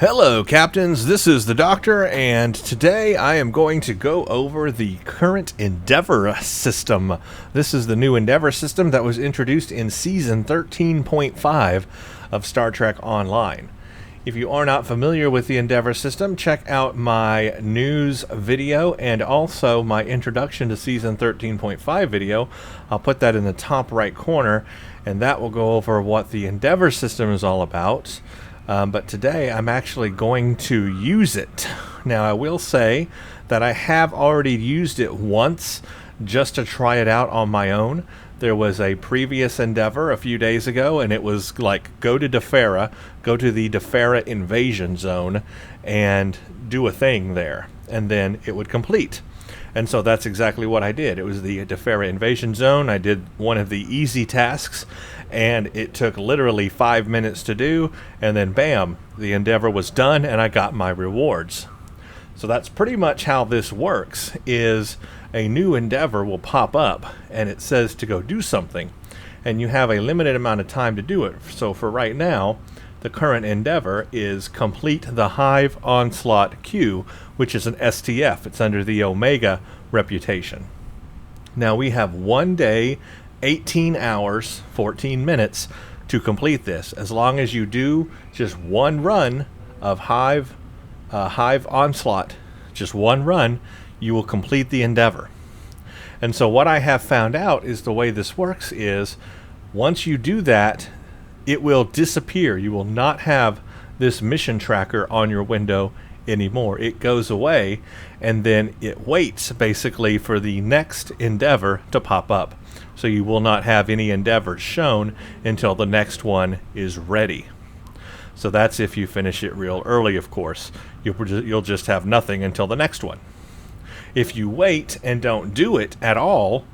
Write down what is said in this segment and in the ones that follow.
Hello, Captains. This is the Doctor, and today I am going to go over the current Endeavor system. This is the new Endeavor system that was introduced in Season 13.5 of Star Trek Online. If you are not familiar with the Endeavor system, check out my news video and also my introduction to Season 13.5 video. I'll put that in the top right corner, and that will go over what the Endeavor system is all about. But today I'm actually going to use it. Now I will say that I have already used it once just to try it out on my own. There was a previous Endeavor a few days ago, and it was like, go to Defera, go to the Defera invasion zone and do a thing there, and then it would complete. And so that's exactly what I did. It was the Defera invasion zone. I did one of the easy tasks, and it took literally 5 minutes to do, and then bam, the Endeavor was done and I got my rewards. So that's pretty much how this works, is a new Endeavor will pop up and it says to go do something, and you have a limited amount of time to do it. So for right now, the current Endeavor is complete the Hive Onslaught Q, which is an STF. It's under the Omega reputation. Now we have 1 day, 18 hours, 14 minutes to complete this. As long as you do just one run of Hive Onslaught, just one run, you will complete the Endeavor. And so what I have found out is the way this works is once you do that, it will disappear. You will not have this mission tracker on your window anymore. It goes away, and then it waits basically for the next Endeavor to pop up. So you will not have any Endeavors shown until the next one is ready. So that's if you finish it real early, of course. You'll just have nothing until the next one. If you wait and don't do it at all,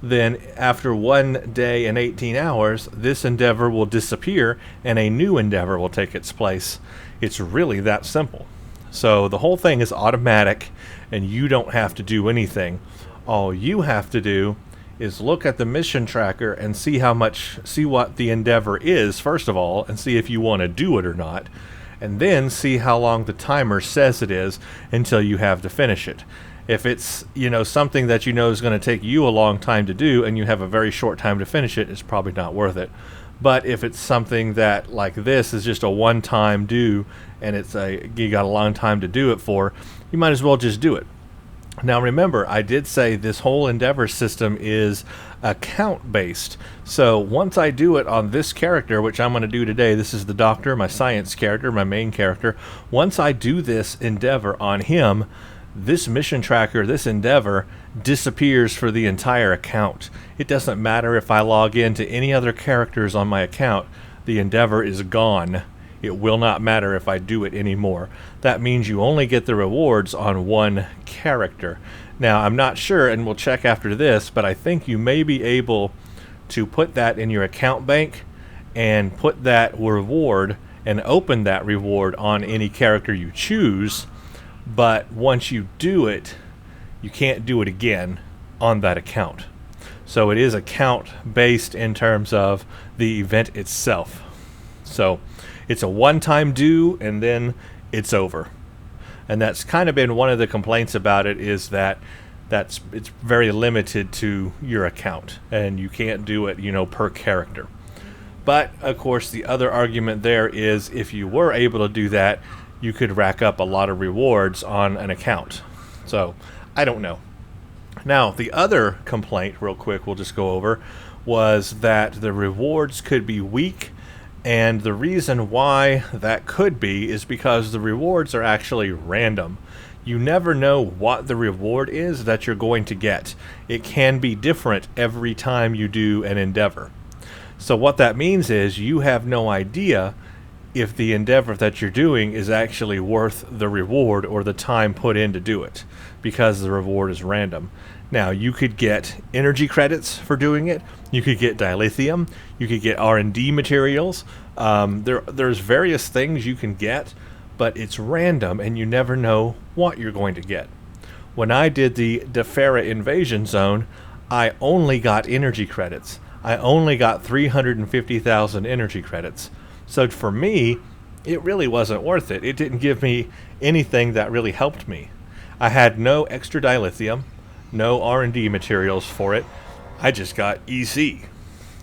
then after 1 day and 18 hours, this Endeavor will disappear and a new Endeavor will take its place. It's really that simple. So the whole thing is automatic, and you don't have to do anything. All you have to do is look at the mission tracker and see what the Endeavor is, first of all, and see if you want to do it or not, and then see how long the timer says it is until you have to finish it. If it's, something that is going to take you a long time to do and you have a very short time to finish it, it's probably not worth it. But if it's something that, like this, is just a one-time do and you got a long time to do it for, you might as well just do it. Now remember, I did say this whole Endeavor system is account-based. So once I do it on this character, which I'm going to do today, this is the Doctor, my science character, my main character. Once I do this Endeavor on him, this mission tracker, this Endeavor, disappears for the entire account. It doesn't matter if I log into any other characters on my account, the Endeavor is gone. It will not matter if I do it anymore. That means you only get the rewards on one character. Now, I'm not sure, and we'll check after this, but I think you may be able to put that in your account bank and put that reward and open that reward on any character you choose. But once you do it, you can't do it again on that account. So it is account-based in terms of the event itself. So it's a one-time do, and then it's over. And that's kind of been one of the complaints about it, is that it's very limited to your account, and you can't do it, per character. But, of course, the other argument there is if you were able to do that, you could rack up a lot of rewards on an account. So, I don't know. Now, the other complaint, real quick, we'll just go over, was that the rewards could be weak, and the reason why that could be is because the rewards are actually random. You never know what the reward is that you're going to get. It can be different every time you do an Endeavor. So what that means is you have no idea if the Endeavor that you're doing is actually worth the reward or the time put in to do it, because the reward is random. Now, you could get energy credits for doing it, you could get dilithium, you could get R&D materials, there's various things you can get, but it's random and you never know what you're going to get. When I did the Defera invasion zone, I only got energy credits. I only got 350,000 energy credits. So for me, it really wasn't worth it. It didn't give me anything that really helped me. I had no extra dilithium, no R&D materials for it. I just got EC.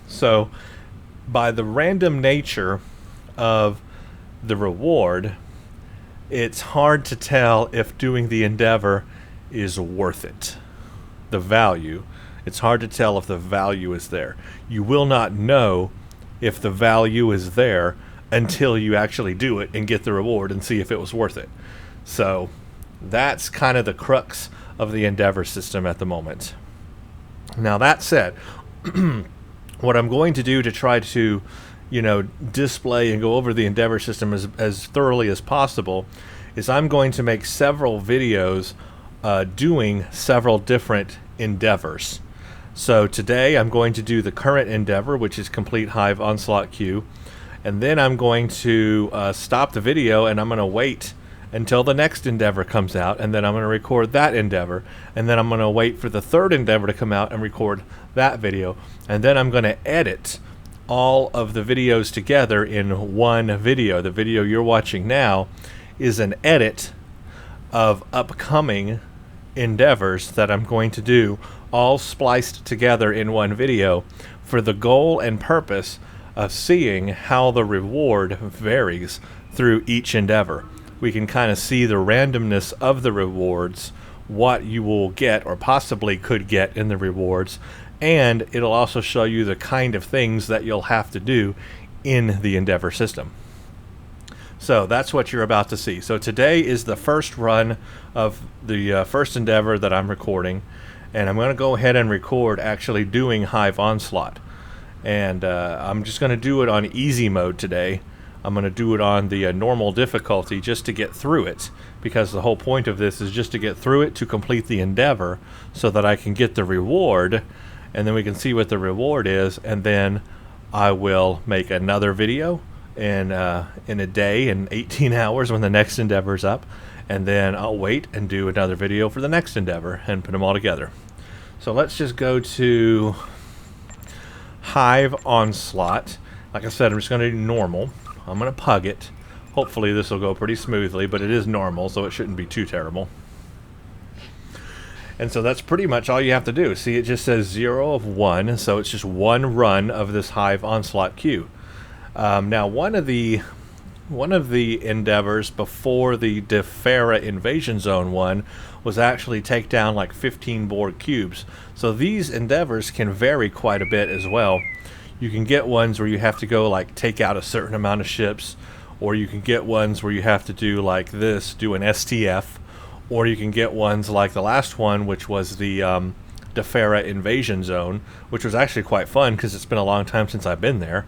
So by the random nature of the reward, it's hard to tell if doing the endeavor is worth it. The value. It's hard to tell if the value is there. You will not know if the value is there until you actually do it and get the reward and see if it was worth it. So that's kind of the crux of the endeavor system at the moment. Now that said, what I'm going to do to try to, display and go over the endeavor system as thoroughly as possible is I'm going to make several videos doing several different endeavors. So today I'm going to do the current endeavor, which is complete Hive Onslaught queue, and then I'm going to stop the video and I'm going to wait until the next endeavor comes out, and then I'm going to record that endeavor, and then I'm going to wait for the third endeavor to come out and record that video, and then I'm going to edit all of the videos together in one video. The video you're watching now is an edit of upcoming endeavors that I'm going to do, all spliced together in one video, for the goal and purpose of seeing how the reward varies through each endeavor. We can kind of see the randomness of the rewards, what you will get or possibly could get in the rewards, and it'll also show you the kind of things that you'll have to do in the endeavor system. So that's what you're about to see. So today is the first run of the first endeavor that I'm recording, and I'm going to go ahead and record actually doing Hive Onslaught. And I'm just going to do it on easy mode today. I'm going to do it on the normal difficulty just to get through it, because the whole point of this is just to get through it to complete the endeavor so that I can get the reward, and then we can see what the reward is, and then I will make another video in a day, in 18 hours when the next endeavor's up, and then I'll wait and do another video for the next endeavor and put them all together. So let's just go to Hive Onslaught. Like I said, I'm just going to do normal. I'm going to pug it. Hopefully this will go pretty smoothly, but it is normal, so it shouldn't be too terrible. And so that's pretty much all you have to do. See, it just says 0 of 1, so it's just one run of this Hive Onslaught queue. Now, one of the endeavors before the Defera Invasion Zone one was actually take down like 15 Borg cubes. So these endeavors can vary quite a bit as well. You can get ones where you have to go like take out a certain amount of ships, or you can get ones where you have to do like this, do an STF, or you can get ones like the last one, which was the Defera Invasion Zone, which was actually quite fun because it's been a long time since I've been there.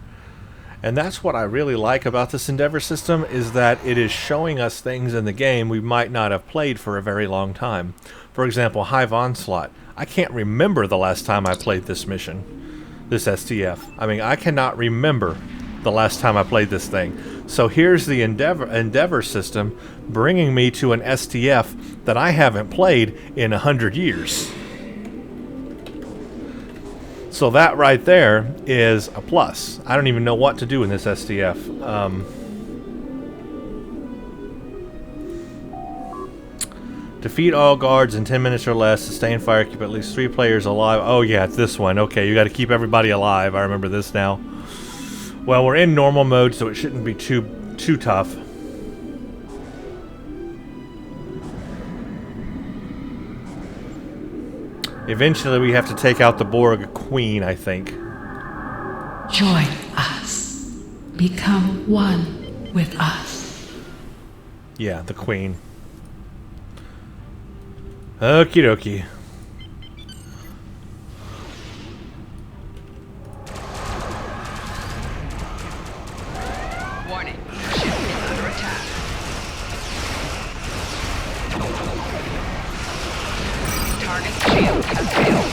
And that's what I really like about this endeavor system, is that it is showing us things in the game we might not have played for a very long time. For example, Hive Onslaught. I can't remember the last time I played this mission, this STF. I mean, I cannot remember the last time I played this thing. So here's the endeavor system bringing me to an STF that I haven't played in 100 years. So that right there is a plus. I don't even know what to do in this STF. Defeat all guards in 10 minutes or less. Sustain fire. Keep at least 3 players alive. Oh yeah, it's this one. Okay, you got to keep everybody alive. I remember this now. Well, we're in normal mode, so it shouldn't be too tough. Eventually, we have to take out the Borg Queen, I think. Join us. Become one with us. Yeah, the Queen. Okie dokie. Warning. Ship is under attack. Target shield has failed.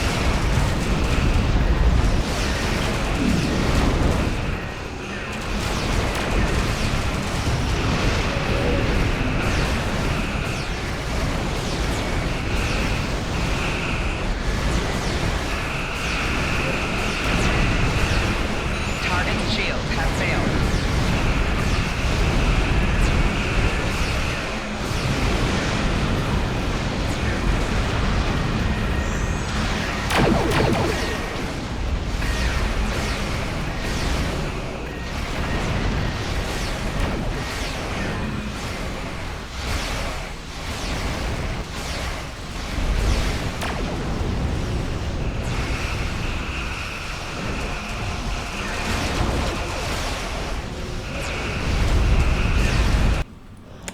Target shield has failed.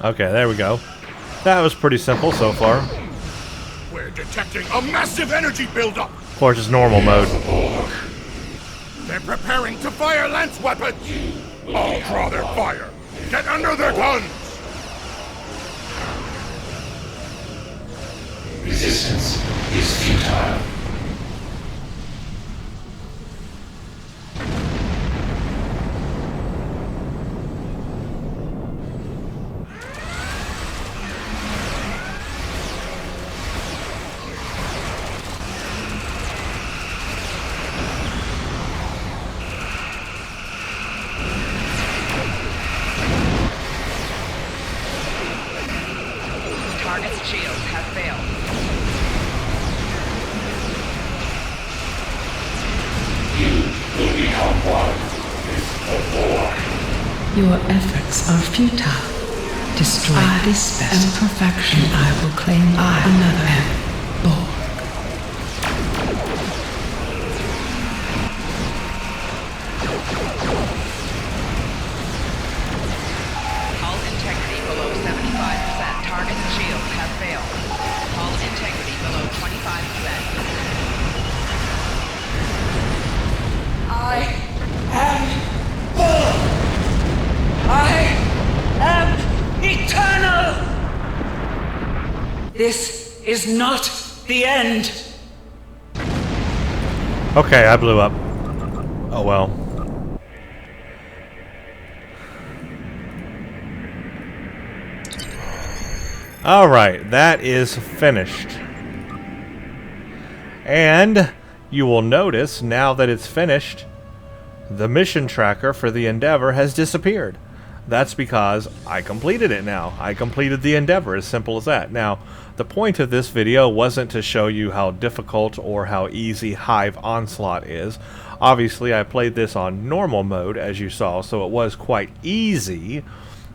Okay, there we go. That was pretty simple so far. We're detecting a massive energy buildup. Of course, it's normal mode. They're preparing to fire lance weapons. I'll draw their fire. Get under their guns. Resistance is futile. Target's shields have failed. Will become one with the Borg. Your efforts are futile. Destroy this best. Imperfection. I will claim another Borg. Hull integrity below 75%. Target's shields have failed. Hull integrity below 25%. I am eternal! This is not the end. Okay, I blew up. Oh well. Alright, that is finished. And you will notice, now that it's finished, the mission tracker for the Endeavor has disappeared. That's because I completed it now. I completed the Endeavor, as simple as that. Now, the point of this video wasn't to show you how difficult or how easy Hive Onslaught is. Obviously, I played this on normal mode, as you saw, so it was quite easy.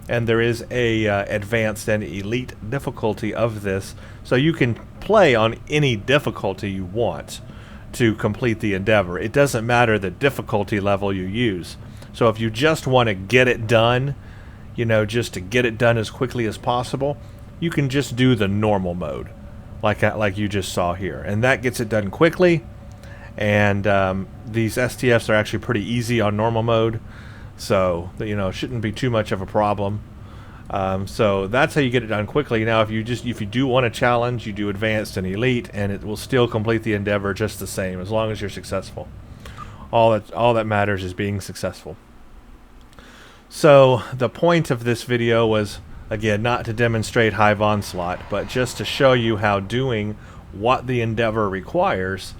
And there is a advanced and elite difficulty of this, so you can play on any difficulty you want to complete the Endeavor. It doesn't matter the difficulty level you use. So if you just want to get it done, you know, just to get it done as quickly as possible, you can just do the normal mode, like you just saw here, and that gets it done quickly. And these STFs are actually pretty easy on normal mode, so you know, shouldn't be too much of a problem. So that's how you get it done quickly. Now, if you do want a challenge, you do advanced and elite, and it will still complete the Endeavor just the same, as long as you're successful. All that matters is being successful. So the point of this video was, again, not to demonstrate Hive Onslaught, but just to show you how doing what the Endeavor requires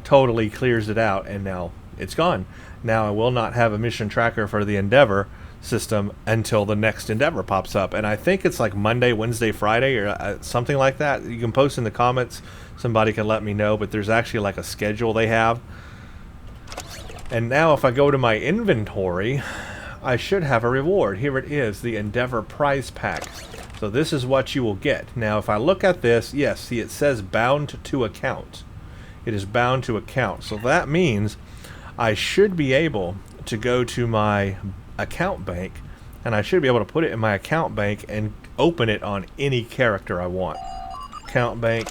totally clears it out, and now it's gone. Now I will not have a mission tracker for the Endeavor system until the next Endeavor pops up, and I think it's like Monday, Wednesday, Friday, or something like that. You can post in the comments, somebody can let me know, but there's actually like a schedule they have. And now if I go to my inventory, I should have a reward. Here it is, the Endeavor prize pack. So this is what you will get. Now if I look at this, yes, see, it says bound to account. It is bound to account. So that means I should be able to go to my account bank, and I should be able to put it in my account bank and open it on any character I want. Account bank.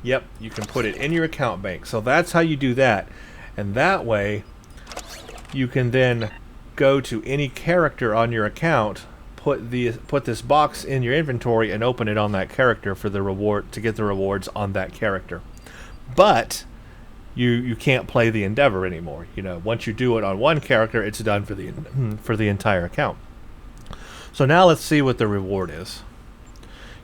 Yep, you can put it in your account bank. So that's how you do that. And that way you can then go to any character on your account, put this box in your inventory, and open it on that character for the reward, to get the rewards on that character. But you can't play the Endeavor anymore. You know, once you do it on one character, it's done for the entire account. So now let's see what the reward is.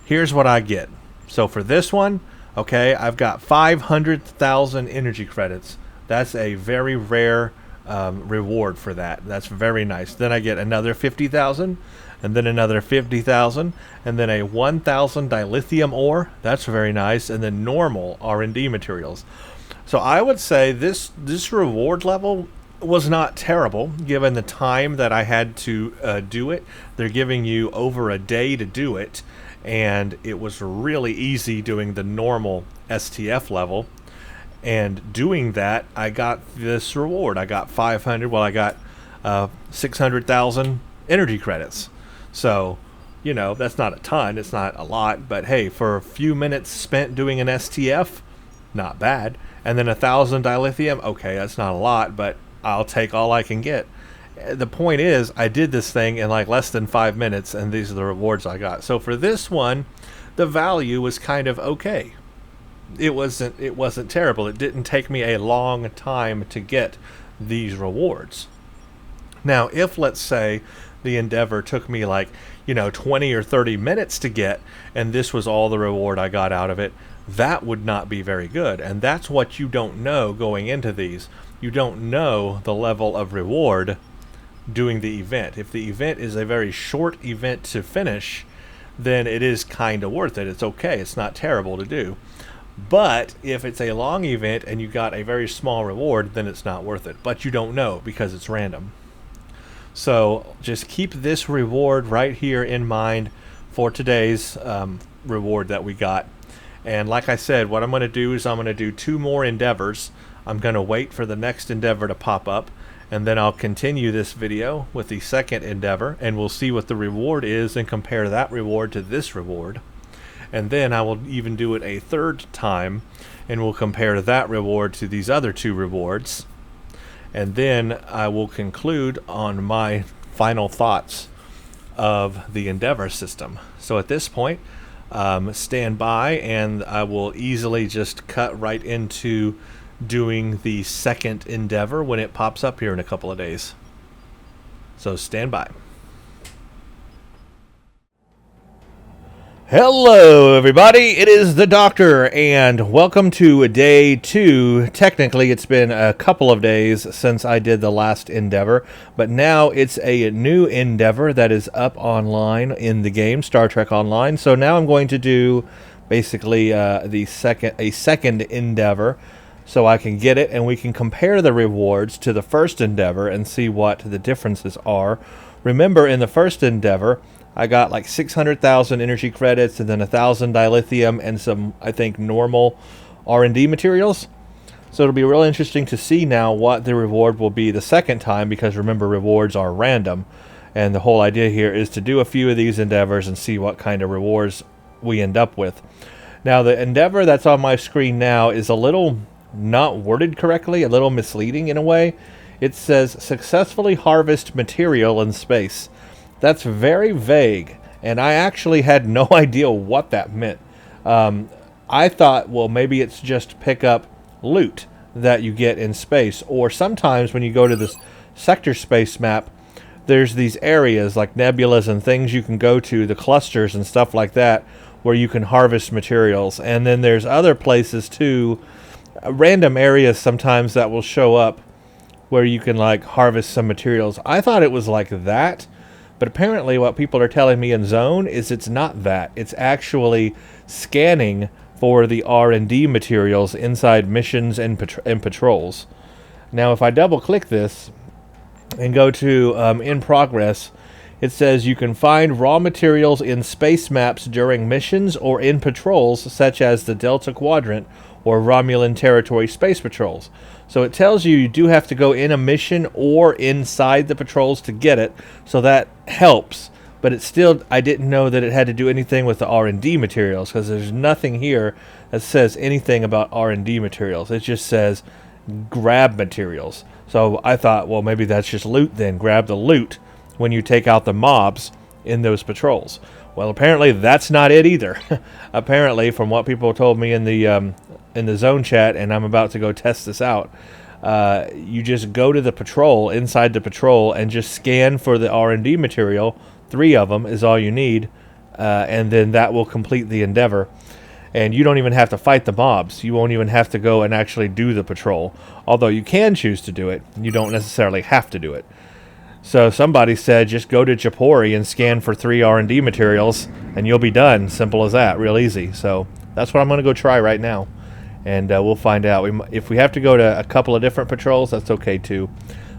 Here's what I get. So for this one, okay, I've got 500,000 energy credits. That's a very rare reward for that. That's very nice. Then I get another 50,000, and then another 50,000, and then a 1,000 dilithium ore. That's very nice. And then normal R&D materials. So I would say this reward level was not terrible, given the time that I had to do it. They're giving you over a day to do it, and it was really easy doing the normal STF level. And doing that, I got this reward. I got 500. Well, I got 600,000 energy credits. So You know, that's not a ton, it's not a lot, but hey, for a few minutes spent doing an STF, not bad. And then 1,000 dilithium, okay, that's not a lot, but I'll take all I can get. The point is, I did this thing in like less than 5 minutes, and these are the rewards I got. So for this one, the value was kind of okay. It wasn't terrible. It didn't take me a long time to get these rewards. Now, if let's say the Endeavor took me like, 20 or 30 minutes to get, and this was all the reward I got out of it, that would not be very good. And that's what you don't know going into these. You don't know the level of reward doing the event. If the event is a very short event to finish, then it is kind of worth it. It's okay. It's not terrible to do. But if it's a long event and you got a very small reward, then it's not worth it. But you don't know because it's random. So just keep this reward right here in mind for today's reward that we got. And like I said, what I'm going to do is I'm going to do 2 more endeavors. I'm going to wait for the next endeavor to pop up, and then I'll continue this video with the second endeavor, and we'll see what the reward is and compare that reward to this reward. And then I will even do it a 3rd time, and we'll compare that reward to these other 2 rewards. And then I will conclude on my final thoughts of the Endeavor system. So at this point, stand by, and I will easily just cut right into doing the second Endeavor when it pops up here in a couple of days. So stand by. Hello everybody, it is the Doctor, and welcome to day 2. Technically it's been a couple of days since I did the last Endeavor, but now it's a new Endeavor that is up online in the game, Star Trek Online. So now I'm going to do basically a second Endeavor, so I can get it and we can compare the rewards to the first Endeavor and see what the differences are. Remember, in the first Endeavor I got like 600,000 energy credits and then 1,000 dilithium and some, I think, normal R&D materials. So it'll be real interesting to see now what the reward will be the second time, because remember, rewards are random. And the whole idea here is to do a few of these endeavors and see what kind of rewards we end up with. Now, the endeavor that's on my screen now is a little not worded correctly, a little misleading in a way. It says, successfully harvest material in space. That's very vague, and I actually had no idea what that meant. I thought, well, maybe it's just pick up loot that you get in space, or sometimes when you go to this sector space map, there's these areas like nebulas and things you can go to, the clusters and stuff like that, where you can harvest materials. And then there's other places too, random areas sometimes that will show up where you can like harvest some materials. I thought it was like that. But apparently what people are telling me in Zone is it's not that. It's actually scanning for the R&D materials inside missions and patrols. Now if I double click this and go to in progress, it says you can find raw materials in space maps during missions or in patrols such as the Delta Quadrant or Romulan Territory space patrols. So it tells you do have to go in a mission or inside the patrols to get it, so that helps. But it's still, I didn't know that it had to do anything with the R&D materials, because there's nothing here that says anything about R&D materials. It just says grab materials. So I thought, well, maybe that's just loot then. Grab the loot when you take out the mobs in those patrols. Well, apparently that's not it either. Apparently, from what people told me in the Zone chat, and I'm about to go test this out, you just go to the patrol, inside the patrol, and just scan for the R&D material. 3 of them is all you need, and then that will complete the endeavor. And you don't even have to fight the mobs. You won't even have to go and actually do the patrol. Although you can choose to do it, you don't necessarily have to do it. So somebody said just go to Japori and scan for 3 R&D materials, and you'll be done. Simple as that, real easy. So that's what I'm going to go try right now. And we'll find out. If we have to go to a couple of different patrols, that's okay too.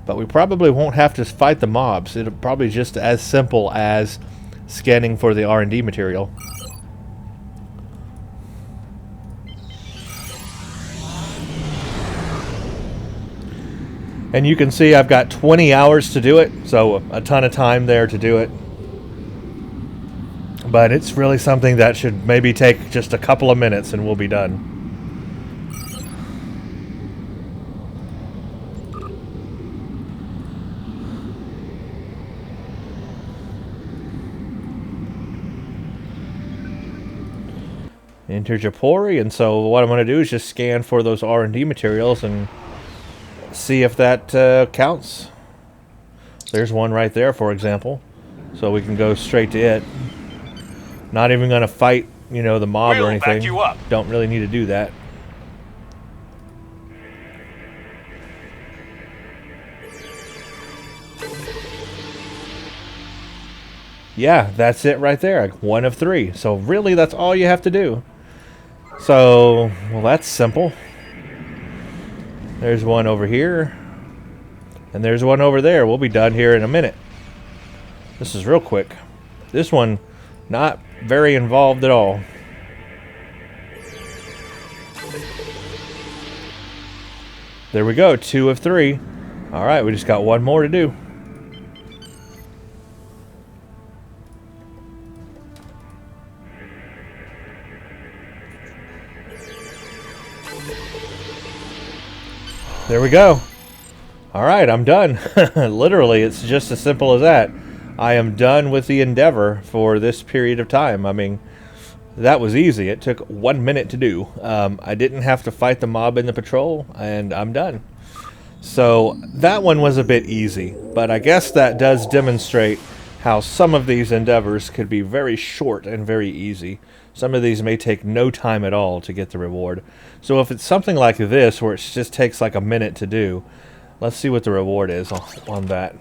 But we probably won't have to fight the mobs. It'll probably just as simple as scanning for the R&D material. And you can see I've got 20 hours to do it, so a ton of time there to do it. but it's really something that should maybe take just a couple of minutes and we'll be done. Enter Japori, and so what I'm going to do is just scan for those R&D materials and see if that counts. There's one right there, for example, so we can go straight to it. Not even going to fight, you know, the mob or anything. Back you up. Don't really need to do that. Yeah, that's it right there. 1 of 3. So really, that's all you have to do. So, well, that's simple. There's one over here. And there's one over there. We'll be done here in a minute. This is real quick. This one, not very involved at all. There we go. 2 of 3. Alright, we just got one more to do. There we go. Alright, I'm done. Literally, it's just as simple as that. I am done with the endeavor for this period of time. I mean, that was easy. It took 1 minute to do. I didn't have to fight the mob in the patrol, and I'm done. So, that one was a bit easy. But I guess that does demonstrate how some of these endeavors could be very short and very easy. Some of these may take no time at all to get the reward. So if it's something like this, where it just takes like a minute to do, let's see what the reward is on that.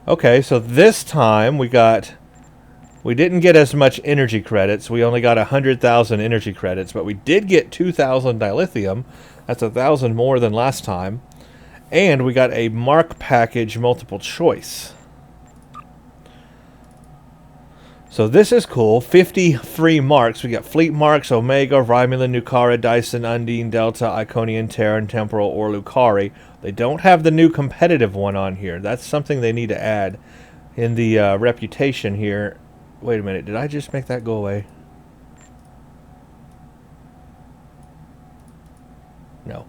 Okay, so this time we didn't get as much energy credits. We only got 100,000 energy credits, but we did get 2,000 dilithium. That's 1,000 more than last time. And we got a mark package multiple choice. So this is cool. 50 free marks. We got Fleet Marks, Omega, Romulan, Nukara, Dyson, Undine, Delta, Iconian, Terran, Temporal, or Lucari. They don't have the new competitive one on here. That's something they need to add in the reputation here. Wait a minute. Did I just make that go away? No.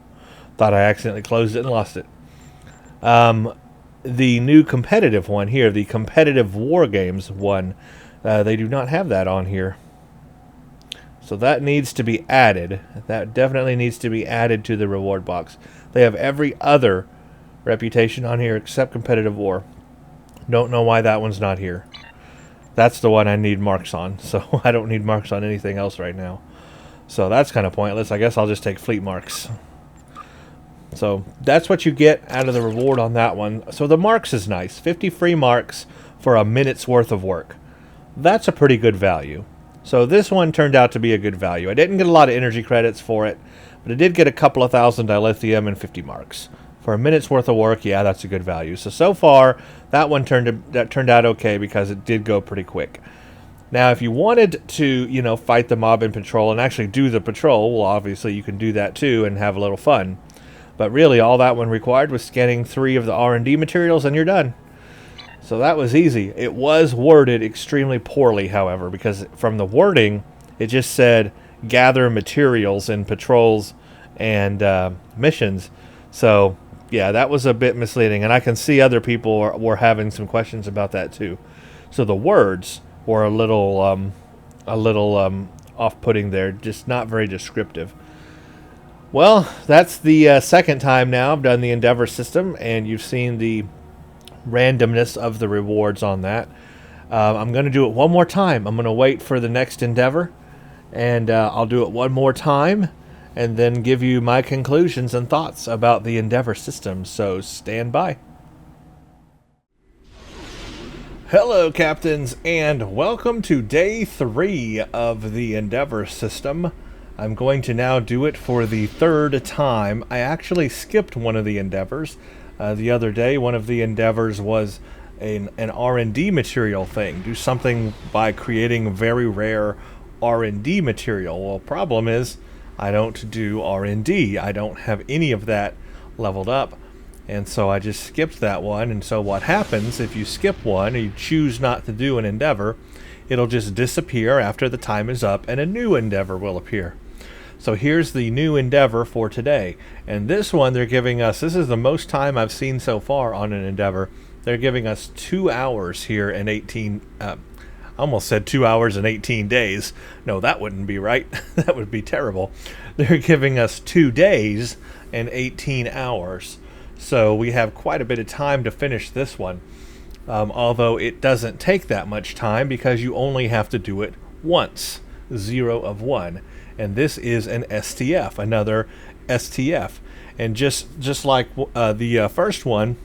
Thought I accidentally closed it and lost it. The new competitive one here, the competitive war games one, they do not have that on here. So that needs to be added. That definitely needs to be added to the reward box. They have every other reputation on here except competitive war. Don't know why that one's not here. That's the one I need marks on. So I don't need marks on anything else right now. So that's kind of pointless. I guess I'll just take Fleet Marks. So that's what you get out of the reward on that one. So the marks is nice. 50 free marks for a minute's worth of work. That's a pretty good value. So this one turned out to be a good value. I didn't get a lot of energy credits for it, but I did get a couple of thousand dilithium and 50 marks. For a minute's worth of work, yeah, that's a good value. So far, that one turned out okay because it did go pretty quick. Now, if you wanted to, you know, fight the mob in patrol and actually do the patrol, well, obviously you can do that too and have a little fun. But really, all that one required was scanning 3 of the R&D materials and you're done. So that was easy. It was worded extremely poorly, however, because from the wording, it just said gather materials in patrols and missions. So, yeah, that was a bit misleading. And I can see other people were having some questions about that too. So the words were a little off-putting there, just not very descriptive. Well, that's the second time now I've done the Endeavor system, and you've seen the randomness of the rewards on that. I'm going to do it one more time. I'm going to wait for the next Endeavor, and I'll do it one more time, and then give you my conclusions and thoughts about the Endeavor system. So stand by. Hello, Captains, and welcome to Day 3 of the Endeavor system. I'm going to now do it for the 3rd time. I actually skipped one of the Endeavors. The other day, one of the Endeavors was an R&D material thing. Do something by creating very rare R&D material. Well, problem is, I don't do R&D. I don't have any of that leveled up. And so I just skipped that one. And so what happens if you skip one, or you choose not to do an endeavor, it'll just disappear after the time is up and a new endeavor will appear. So here's the new endeavor for today. And this one they're giving us, this is the most time I've seen so far on an endeavor. They're giving us 2 hours here and 18, I almost said 2 hours and 18 days. No, that wouldn't be right. That would be terrible. They're giving us 2 days and 18 hours. So we have quite a bit of time to finish this one. Although it doesn't take that much time because you only have to do it once. 0 of 1. And this is an STF, another STF. And just like the first one,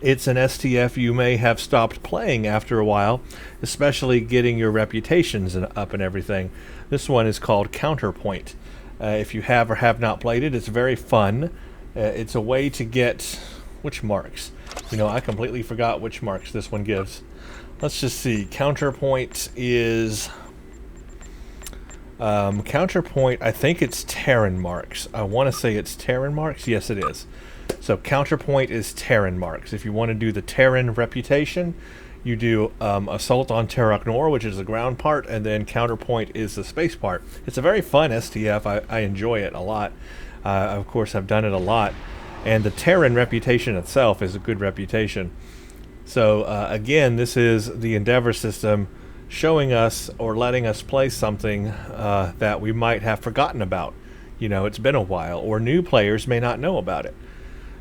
it's an STF you may have stopped playing after a while, especially getting your reputations up and everything. This one is called Counterpoint. If you have or have not played it, it's very fun. It's a way to get which marks. You know, I completely forgot which marks this one gives. Let's just see. Counterpoint is Counterpoint. I think it's Terran marks. I want to say it's Terran marks. Yes, it is. So Counterpoint is Terran marks. If you want to do the Terran reputation, you do Assault on Terra Nor, which is the ground part, and then Counterpoint is the space part. It's a very fun STF. I enjoy it a lot. Of course, I've done it a lot. And the Terran reputation itself is a good reputation. So again, this is the Endeavor system showing us or letting us play something that we might have forgotten about. You know, it's been a while, or new players may not know about it.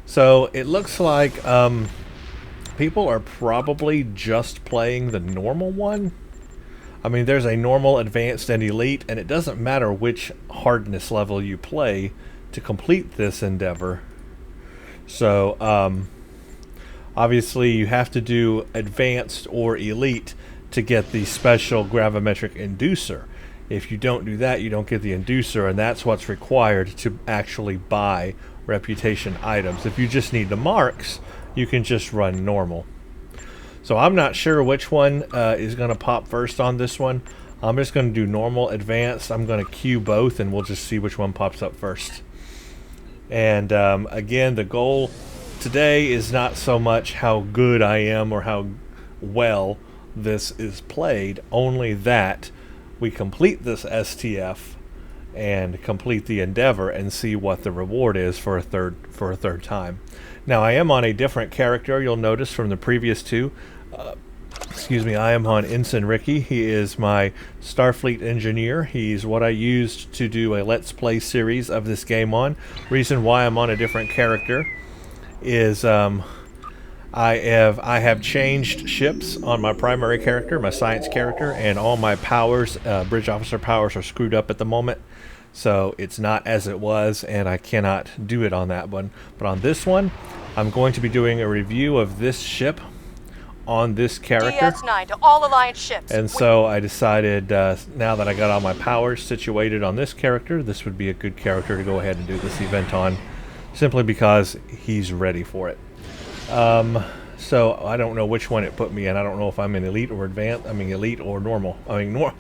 So it looks like people are probably just playing the normal one. I mean, there's a normal, advanced, and elite, and it doesn't matter which hardness level you play to complete this endeavor. So obviously you have to do advanced or elite to get the special gravimetric inducer. If you don't do that, you don't get the inducer, and that's what's required to actually buy reputation items. If you just need the marks, you can just run normal. So I'm not sure which one is going to pop first on this one. I'm just going to do normal, advanced. I'm going to queue both, and we'll just see which one pops up first. And again, the goal today is not so much how good I am or how well this is played, only that we complete this STF and complete the endeavor and see what the reward is for a third time. Now, I am on a different character. You'll notice from the previous two. Excuse me, I am on Ensign Ricky. He is my Starfleet engineer. He's what I used to do a Let's Play series of this game on. Reason why I'm on a different character is I have changed ships on my primary character, my science character, and all my powers, bridge officer powers, are screwed up at the moment. So it's not as it was, and I cannot do it on that one. But on this one, I'm going to be doing a review of this ship on this character. DS9 to all Alliance ships. And so I decided, now that I got all my powers situated on this character, this would be a good character to go ahead and do this event on, simply because he's ready for it. So I don't know which one it put me in. I don't know if I'm in elite or advanced. I mean elite or normal. I mean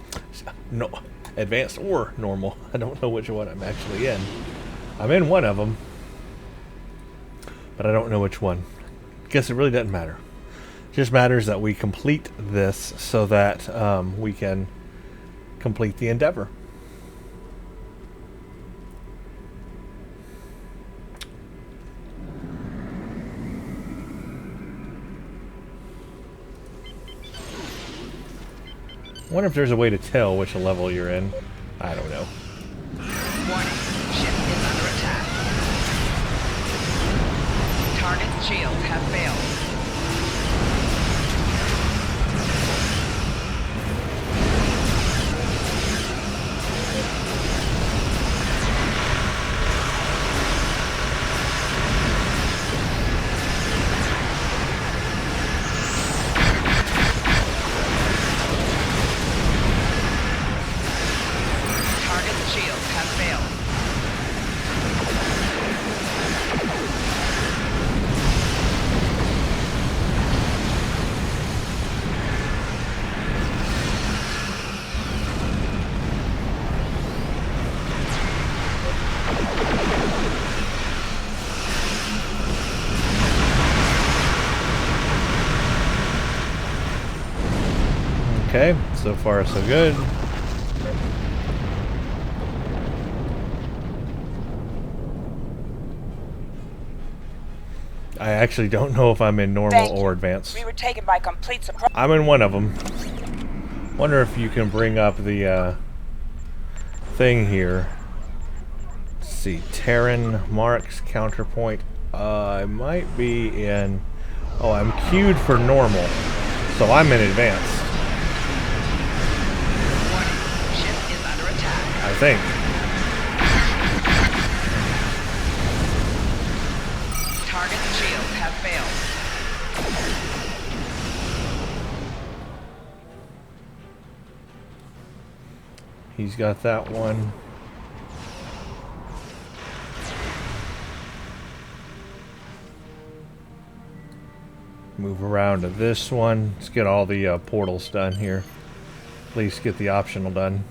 no, advanced or normal. I don't know which one I'm actually in. I'm in one of them, but I don't know which one. Guess it really doesn't matter. It just matters that we complete this so that we can complete the endeavor. I wonder if there's a way to tell which level you're in. I don't know. Warning, ship is under attack. Target's shields have failed. Target's shields have failed. Okay, so far so good. I actually don't know if I'm in normal or advanced. We were taken by complete surprise. I'm in one of them. Wonder if you can bring up the thing here. Let's see, Terran marks counterpoint. I might be in. Oh, I'm queued for normal, so I'm in advanced. Warning, ship is under attack. I think. Target's shields have failed. He's got that one. Move around to this one. Let's get all the portals done here. At least get the optional done.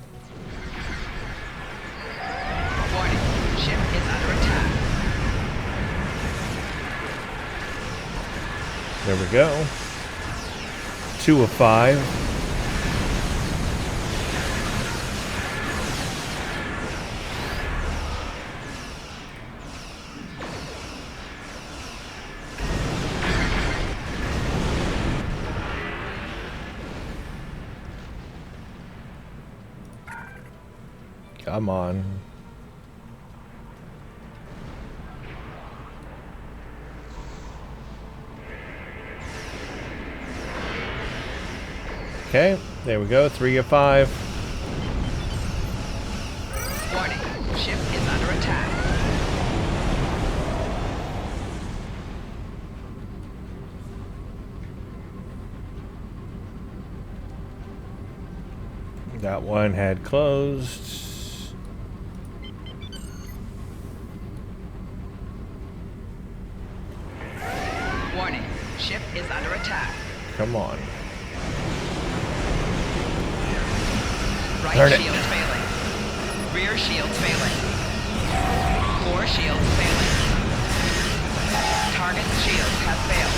Warning, ship is under attack. There we go. 2 of 5. Come on. Okay, there we go. 3 of 5. Warning, ship is under attack. That one had closed. Warning, ship is under attack. Come on. Right Darn it. shields failing. Rear shields failing. Core shields failing. Target's shields have failed.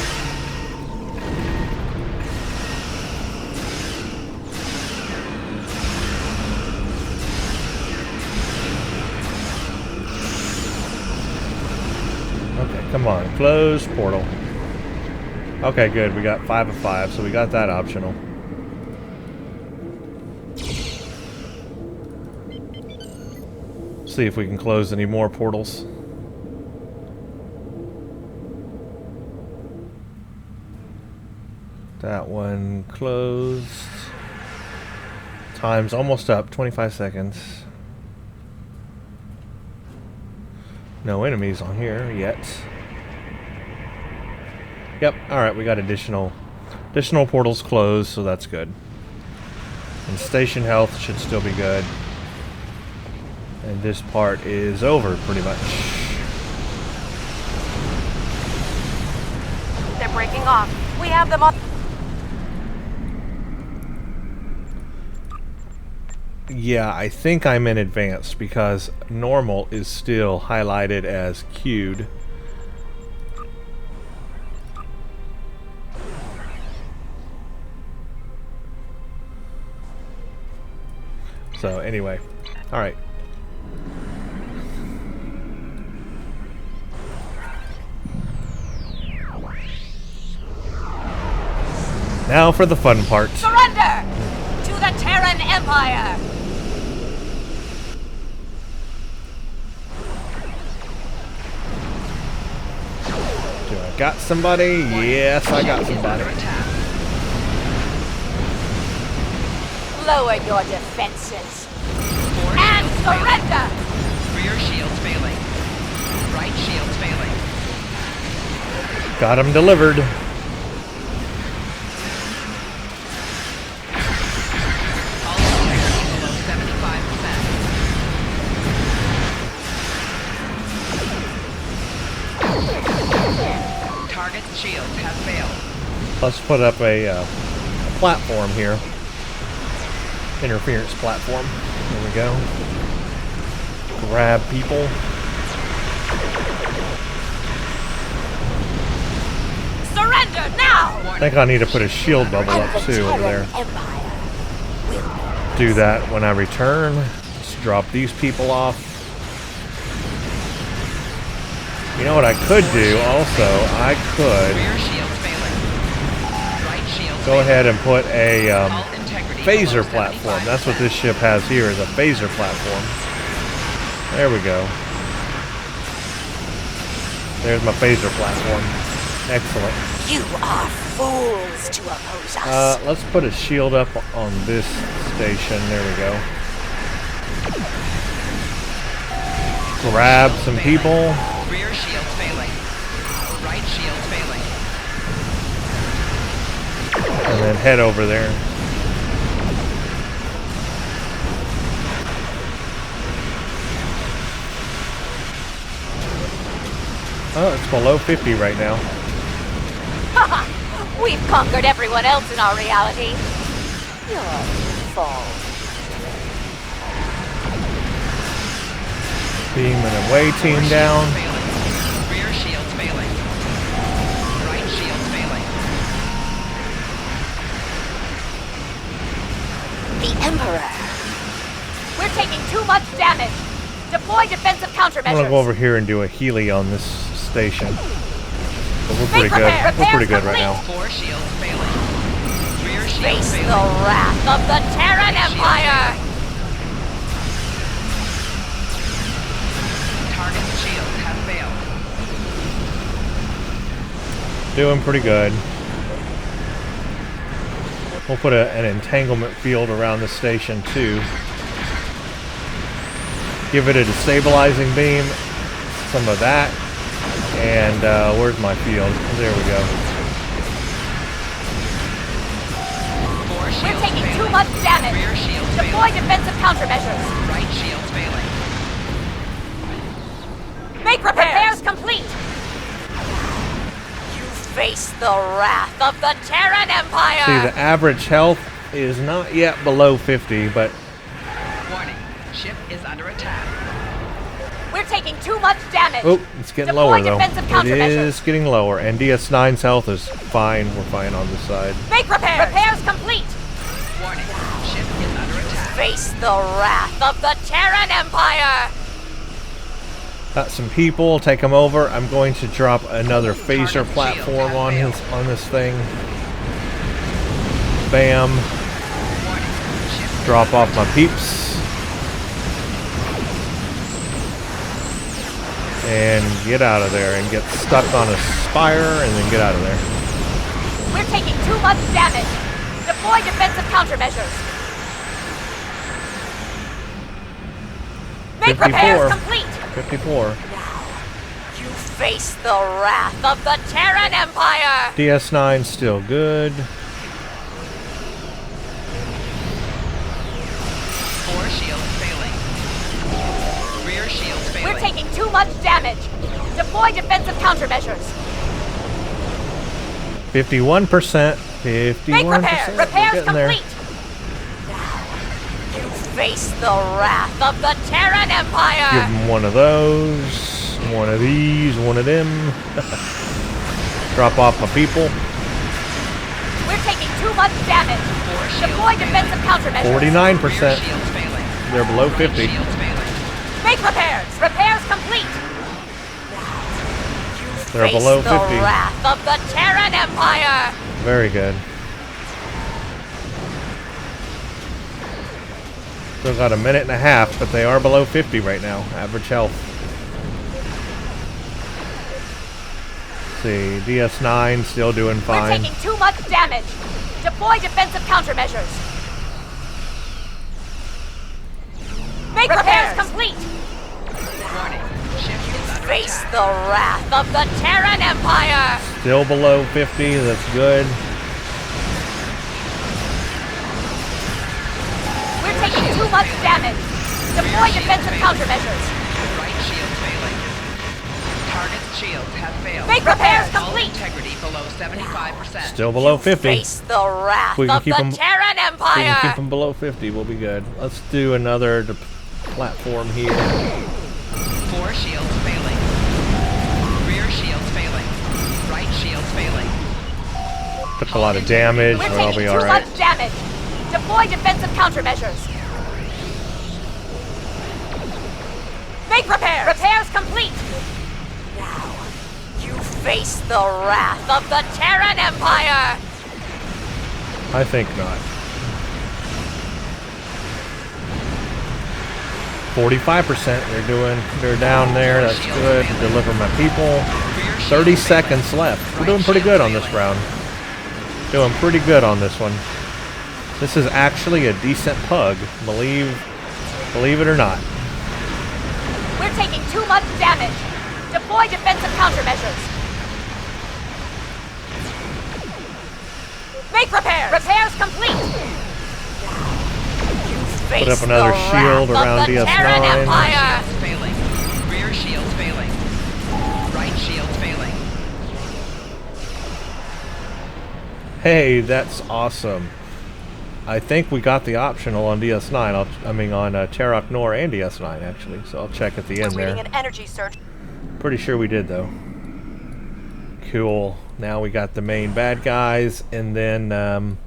Okay, come on. Close portal. Okay, good. We got 5 of 5, so we got that optional. See if we can close any more portals. That one closed. Time's almost up. 25 seconds. No enemies on here yet. Yep, alright, we got additional portals closed, so that's good. And station health should still be good. And this part is over, pretty much. They're breaking off. We have them on. Yeah, I think I'm in advanced because normal is still highlighted as queued. So anyway, all right. Now for the fun part. Surrender to the Terran Empire! Do I got somebody? Yes, I got somebody. Lower your defenses and surrender! Rear shields failing. Right shields failing. Got him delivered. All fire below 75%. Target's shields have failed. Let's put up a platform here. Interference platform. There we go. Grab people. Surrender now! I think I need to put a shield bubble up too over there. Empire do that when I return. Let's drop these people off. You know what I could do also? I could Rear shields failing. Right shields go ahead and put a Hull integrity phaser below platform. 75%. That's what this ship has here, is a phaser platform. There we go. There's my phaser platform. Excellent. You are fools to oppose us. Let's put a shield up on this station. There we go. Grab some people. Rear shields failing. Right shields failing. And then head over there. Oh, it's below 50 right now. We've conquered everyone else in our reality. Your fault. Beam and away team down. Failing. Rear shields failing. Right shields failing. The Emperor. We're taking too much damage. Deploy defensive countermeasures. I'm gonna go over here and do a Healy on this station. But we're pretty good. We're pretty good right now. 4 shields failing. Rear shields Face failing. the wrath of the Terran Empire. Target's shields have failed. Doing pretty good. We'll put an entanglement field around this station too. Give it a destabilizing beam. Some of that. And where's my field? There we go. 4 We're shields taking failing. too much damage. Rear shields Deploy failing. defensive countermeasures. Right shields failing. Make repairs complete. You face the wrath of the Terran Empire. See, the average health is not yet below 50, but Warning. Ship is under attack. We're taking too much damage. oh, it's getting Deploy lower though. defensive It countermeasures. is getting lower, and DS9's health is fine. We're fine on this side. Make repairs. Repairs complete. Warning. Ship is under attack. Face the wrath of the Terran Empire. Got some people. Take them over. I'm going to drop another phaser platform on this thing. Bam. Warning. Ship Drop off my peeps. And get out of there and get stuck on a spire and then get out of there. We're taking too much damage. Deploy defensive countermeasures. Make 54. repairs complete. 54. You face the wrath of the Terran Empire. DS9 still good. 4 shields failing. Rear shields failing. We're taking too much damage. Deploy defensive countermeasures. 51%. 51%. Make repairs. We're Repairs getting there. complete. You face the wrath of the Terran Empire. Give them one of those, one of these, one of them. Drop off my people. We're taking too much damage. Deploy defensive countermeasures. 49%. Rear shields failing. They're below 50. Shields failing. Make repairs. Repairs complete. They're Face below the 50. wrath of the Terran Empire. Very good. Still got a minute and a half, but they are below 50 right now. Average health. Let's see, DS9 still doing We're fine. taking too much damage. Deploy defensive countermeasures. Make repairs complete. Warning. Ship is under Face attack. the wrath of the Terran Empire. Still below 50, that's good. We're taking too much damage. Deploy defensive countermeasures. Right shield failing. Target's shields have failed. Make repairs Hull complete. integrity below 75%. Still below 50. Face the wrath We can of keep the 'em- Terran We can Empire. keep them below 50, we'll be good. Let's do another platform here. 4 shields failing. Rear shields failing. Right shields failing. Took a lot of damage, We're but I'll taking be too alright. much damage. Deploy defensive countermeasures. Make repairs! Repairs complete! Now, you face the wrath of the Terran Empire! I think not. 45%. They're down there. That's good. Deliver my people. 30 seconds left. We're doing pretty good on this round. Doing pretty good on this one. This is actually a decent pug. Believe it or not. We're taking too much damage. Deploy defensive countermeasures. Make repairs! Repairs complete! Put up another shield around DS9. Failing. Rear shields failing. Right shields failing. Hey, that's awesome. I think we got the optional on DS9. I mean on Terok Nor and DS9 actually. So I'll check at the end there. Reading an energy surge. Pretty sure we did though. Cool. Now we got the main bad guys, and then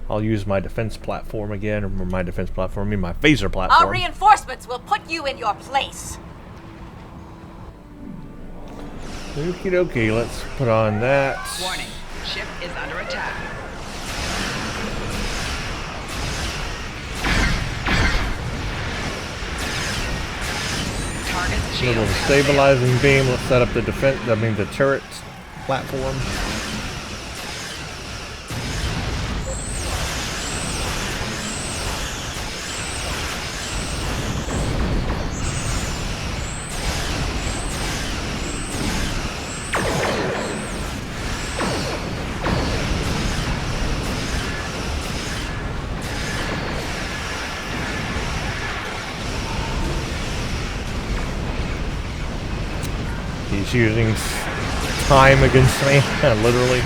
I'll use my defense platform again, or my defense platform, I mean my phaser platform. Our reinforcements will put you in your place. Okie dokie, let's put on that. Warning. Ship is under attack. Target shield. Little stabilizing beam. Let's set up the the turret platform. He's using time against me, literally.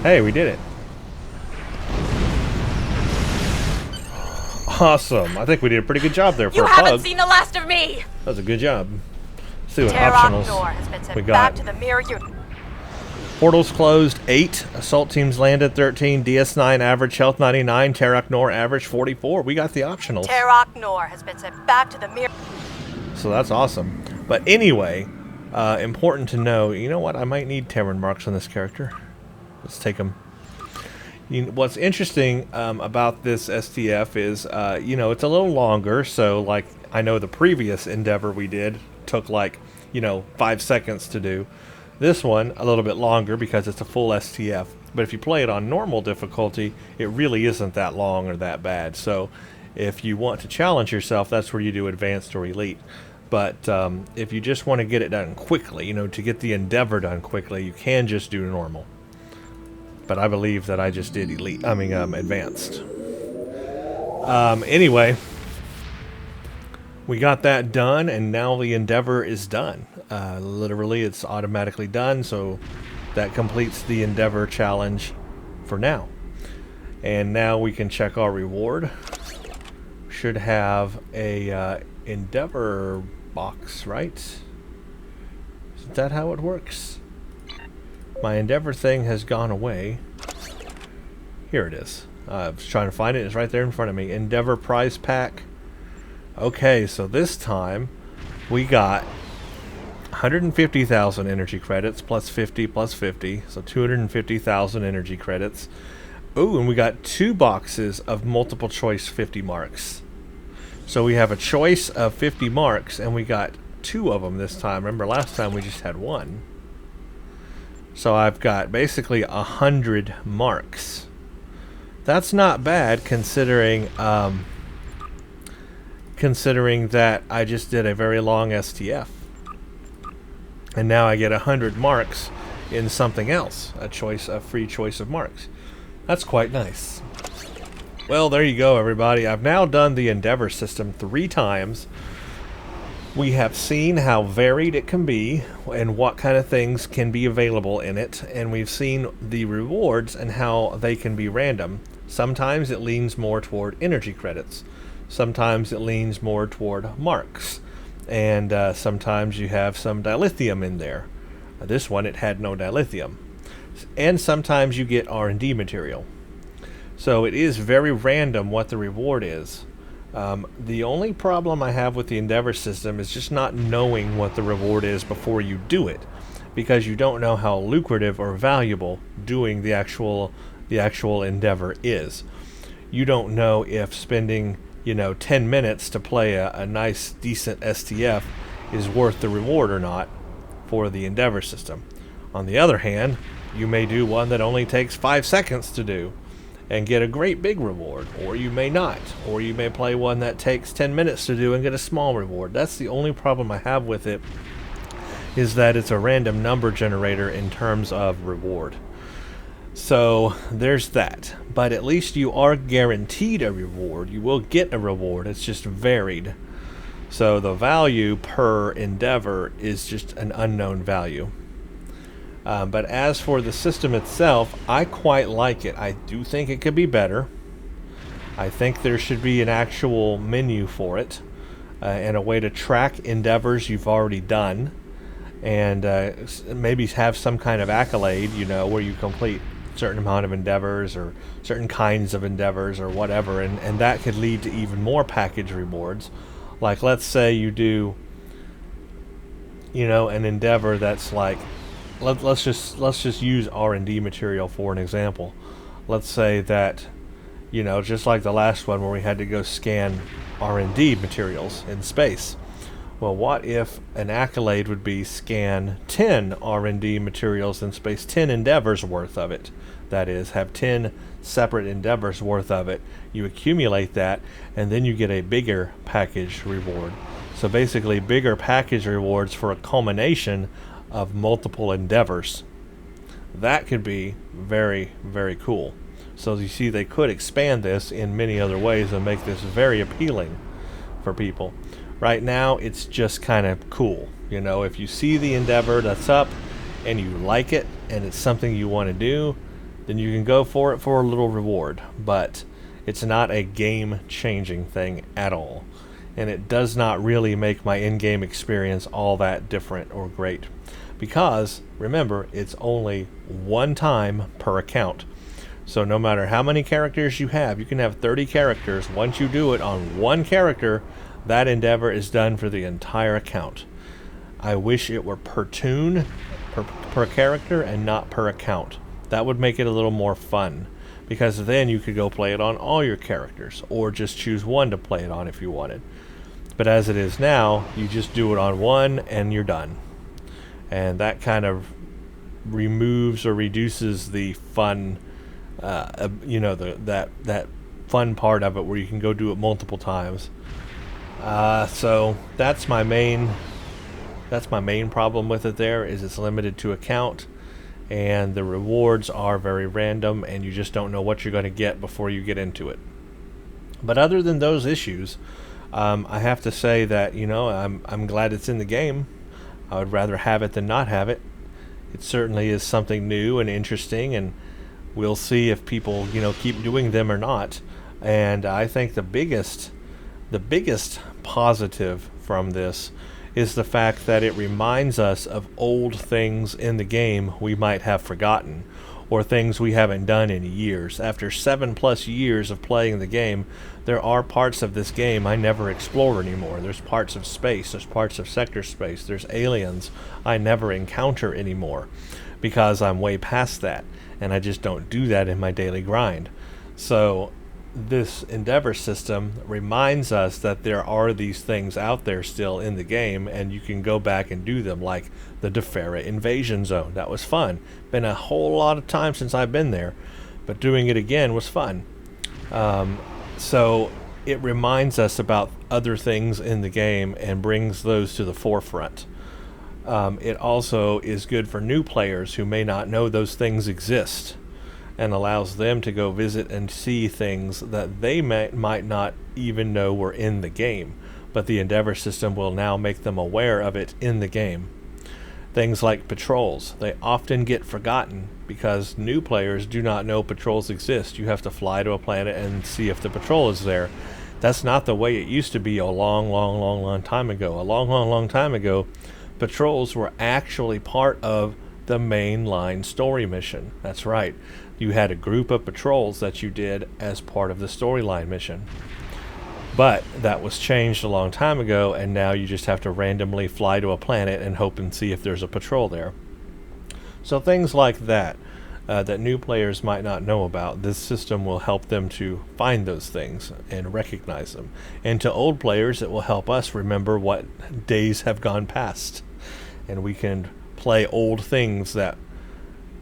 Hey, we did it. Awesome. I think we did a pretty good job there for You a haven't pug. seen the last of me! That was a good job. Let's see what Terok Nor optionals has been sent we back got. to the mirror unit. Portals closed 8. Assault teams landed 13. DS9 average health 99. Terok Nor average 44. We got the optionals. Terok Nor has been sent back to the mirror. So that's awesome. But anyway, important to know, you know what? I might need Terran marks on this character. Let's take them. What's interesting about this STF is, it's a little longer. So, like, I know the previous Endeavor we did took, 5 seconds to do. This one, a little bit longer because it's a full STF. But if you play it on normal difficulty, it really isn't that long or that bad. So, if you want to challenge yourself, that's where you do Advanced or Elite. But if you just want to get it done quickly, to get the Endeavor done quickly, you can just do normal. But I believe that I just did Advanced. Anyway, we got that done, and now the Endeavor is done. Literally, it's automatically done, so that completes the Endeavor challenge for now. And now we can check our reward. Should have a Endeavor box, right? Is that how it works? My Endeavor thing has gone away. Here it is. I was trying to find it. It's right there in front of me. Endeavor prize pack. Okay, so this time we got 150,000 energy credits plus 50 plus 50. So 250,000 energy credits. Ooh, and we got 2 boxes of multiple choice 50 marks. So we have a choice of 50 marks, and we got 2 of them this time. Remember, last time we just had 1. So I've got basically 100 marks. That's not bad considering that I just did a very long STF. And now I get 100 marks in something else, a free choice of marks. That's quite nice. Well, there you go, everybody. I've now done the Endeavor system 3 times. We have seen how varied it can be and what kind of things can be available in it, and we've seen the rewards and how they can be random. Sometimes it leans more toward energy credits. Sometimes it leans more toward marks. And sometimes you have some dilithium in there. This one, it had no dilithium. And sometimes you get R&D material. So it is very random what the reward is. The only problem I have with the Endeavor system is just not knowing what the reward is before you do it, because you don't know how lucrative or valuable doing the actual Endeavor is. You don't know if spending 10 minutes to play a nice decent STF is worth the reward or not for the Endeavor system. On the other hand, you may do one that only takes 5 seconds to do and get a great big reward, or you may not, or you may play one that takes 10 minutes to do and get a small reward. That's the only problem I have with it, is that it's a random number generator in terms of reward. So there's that, but at least you are guaranteed a reward. You will get a reward, it's just varied. So the value per Endeavor is just an unknown value. But as for the system itself, I quite like it. I do think it could be better. I think there should be an actual menu for it, and a way to track endeavors you've already done, and maybe have some kind of accolade, where you complete a certain amount of endeavors or certain kinds of endeavors or whatever, and that could lead to even more package rewards. Like, let's say you do, an endeavor that's like, let's just use R&D material for an example. Let's say that, just like the last one where we had to go scan R&D materials in space. Well, what if an accolade would be scan 10 R&D materials in space, 10 endeavors worth of it. That is, have 10 separate endeavors worth of it. You accumulate that, and then you get a bigger package reward. So basically, bigger package rewards for a culmination of multiple endeavors. That could be very, very cool. So you see, they could expand this in many other ways and make this very appealing for people. Right now, it's just kind of cool. If you see the endeavor that's up and you like it and it's something you want to do, then you can go for it for a little reward. But it's not a game-changing thing at all. And it does not really make my in-game experience all that different or great. Because, remember, it's only one time per account. So no matter how many characters you can have 30 characters. Once you do it on one character, that endeavor is done for the entire account. I wish it were per toon, per character, and not per account. That would make it a little more fun, because then you could go play it on all your characters, or just choose one to play it on if you wanted. But as it is now, you just do it on one and you're done. And that kind of removes or reduces the fun, that fun part of it where you can go do it multiple times. So that's my main problem with it. There is it's limited to account, and the rewards are very random, and you just don't know what you're going to get before you get into it. But other than those issues, I have to say that I'm glad it's in the game. I would rather have it than not have it. It certainly is something new and interesting, and we'll see if people, keep doing them or not. And I think the biggest positive from this is the fact that it reminds us of old things in the game we might have forgotten, or things we haven't done in years. After 7+ years of playing the game, there are parts of this game I never explore anymore. There's parts of space, there's parts of sector space, there's aliens I never encounter anymore, because I'm way past that, and I just don't do that in my daily grind. So this Endeavor system reminds us that there are these things out there still in the game, and you can go back and do them, like the Defera invasion zone. That was fun. Been a whole lot of time since I've been there, but doing it again was fun. So it reminds us about other things in the game and brings those to the forefront. It also is good for new players who may not know those things exist, and allows them to go visit and see things that they might not even know were in the game. but the Endeavor system will now make them aware of it in the game. Things like patrols, they often get forgotten because new players do not know patrols exist. You have to fly to a planet and see if the patrol is there. That's not the way it used to be a long time ago. A long time ago, patrols were actually part of the mainline story mission. That's right. You had a group of patrols that you did as part of the storyline mission. But that was changed a long time ago, and now you just have to randomly fly to a planet and hope and see if there's a patrol there. So things like that, that new players might not know about, this system will help them to find those things and recognize them. And to old players, it will help us remember what days have gone past. And we can play old things that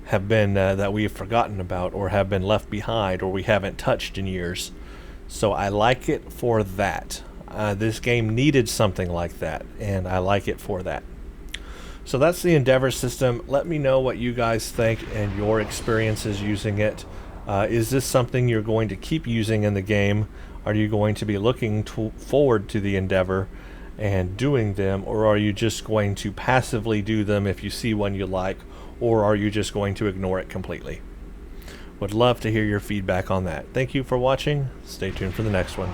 have been, that we have forgotten about, or have been left behind, or we haven't touched in years. So I like it for that. This game needed something like that, and I like it for that. So that's the Endeavor system. Let me know what you guys think and your experiences using it. Is this something you're going to keep using in the game? Are you going to be looking forward to the Endeavor and doing them, or are you just going to passively do them if you see one you like, or are you just going to ignore it completely? Would love to hear your feedback on that. Thank you for watching. Stay tuned for the next one.